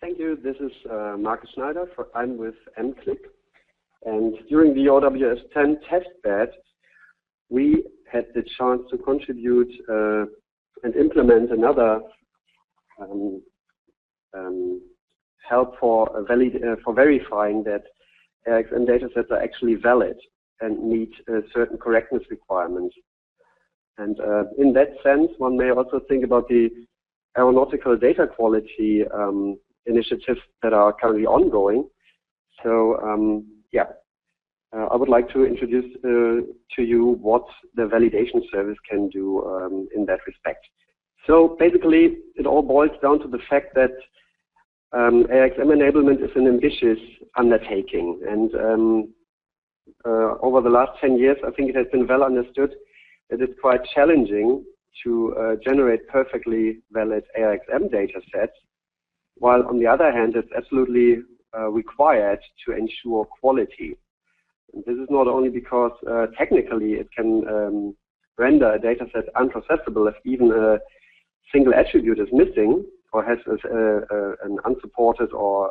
Thank you. This is Markus Schneider. I'm with mClick. And during the OWS 10 test bed, we had the chance to contribute and implement another help for verifying that AIXM datasets are actually valid and meet certain correctness requirements. And in that sense, one may also think about the aeronautical data quality initiatives that are currently ongoing. So I would like to introduce to you what the validation service can do in that respect. So basically, it all boils down to the fact that AIXM enablement is an ambitious undertaking. And over the last 10 years, I think it has been well understood that it's quite challenging to generate perfectly valid AIXM data sets, while on the other hand, it's absolutely required to ensure quality. And this is not only because technically it can render a data set unprocessable if even a single attribute is missing or has an unsupported or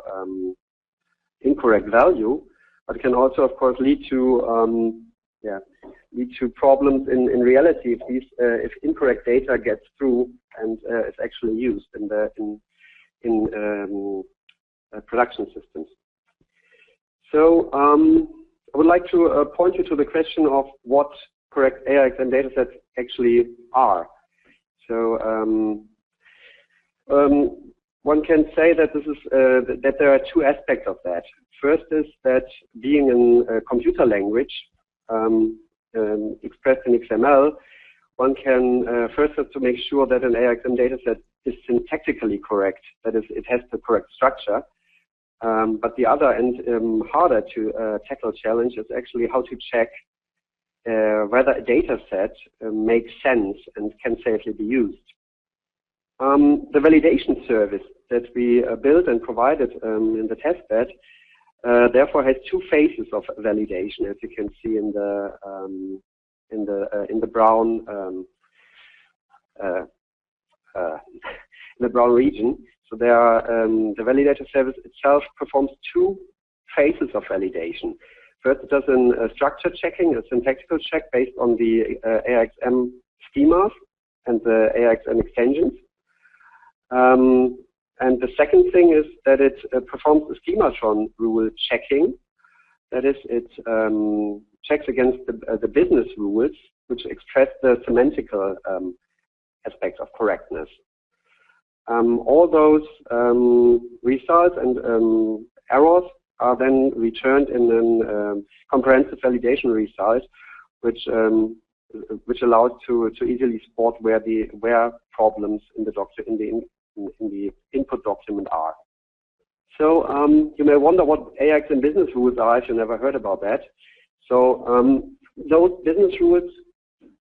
incorrect value, but it can also, of course, lead to problems in reality if incorrect data gets through and is actually used in production systems. So I would like to point you to the question of what correct AIXM datasets actually are. So one can say that this is that there are two aspects of that. First is that being in a computer language expressed in XML, one can first have to make sure that an AIXM dataset is syntactically correct, that is, it has the correct structure. But the other and harder to tackle challenge is actually how to check whether a data set makes sense and can safely be used. The validation service that we built and provided in the testbed therefore has two phases of validation, as you can see in the brown region. So there are, the validator service itself performs two phases of validation. First, it does a structure checking, a syntactical check based on the AIXM schemas and the AIXM extensions. And the second thing is that it performs a schematron rule checking. That is, it checks against the business rules, which express the semantical aspects of correctness. All those results and errors are then returned in a comprehensive validation result, which allows to easily spot where problems in the input document are. So you may wonder what AIXM business rules are if you never heard about that. So those business rules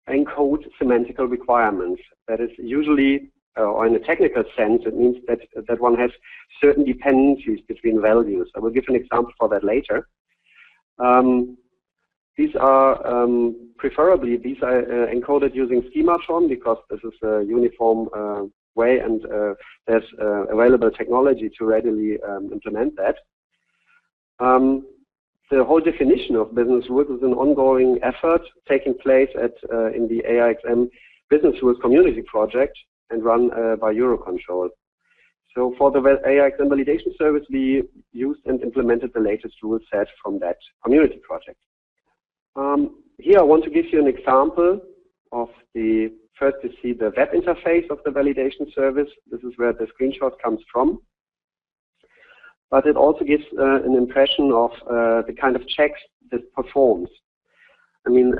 encode semantical requirements. That is usually, or in a technical sense, it means that one has certain dependencies between values. I will give an example for that later. These are these are encoded using schematron because this is a uniform way, and there's available technology to readily implement that. The whole definition of business rules is an ongoing effort taking place in the AIXM Business Rules Community Project and run by Eurocontrol. So for the AIXM validation service, we used and implemented the latest rule set from that community project. Here I want to give you an example of first you see the web interface of the validation service. This is where the screenshot comes from. But it also gives an impression of the kind of checks this performs. I mean,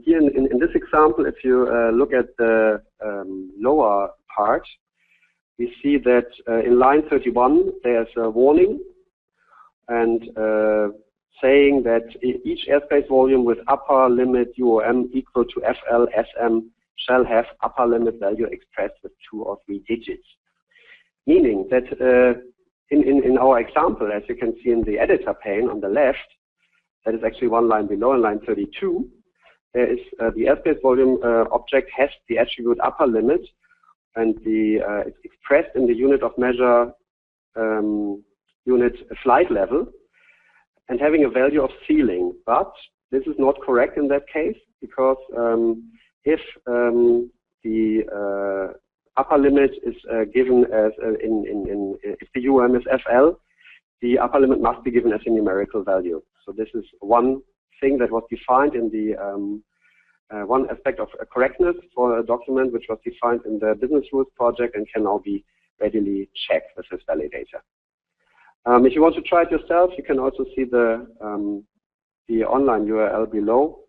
here in this example, if you look at the lower part, we see that in line 31, there's a warning and saying that each airspace volume with upper limit UOM equal to FL/SM shall have upper limit value expressed with 2 or 3 digits. Meaning that in our example, as you can see in the editor pane on the left, that is actually one line below in line 32, there is the airspace volume object has the attribute upper limit, and it's expressed in the unit of measure unit flight level and having a value of ceiling. But this is not correct in that case, because if the upper limit is given as if the UM is FL, the upper limit must be given as a numerical value. So this is one thing that was defined in the one aspect of correctness for a document, which was defined in the business rules project and can now be readily checked with this validator. If you want to try it yourself, you can also see the online URL below.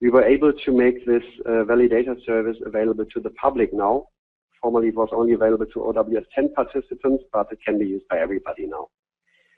We were able to make this validator service available to the public now. Formerly, it was only available to OWS 10 participants, but it can be used by everybody now.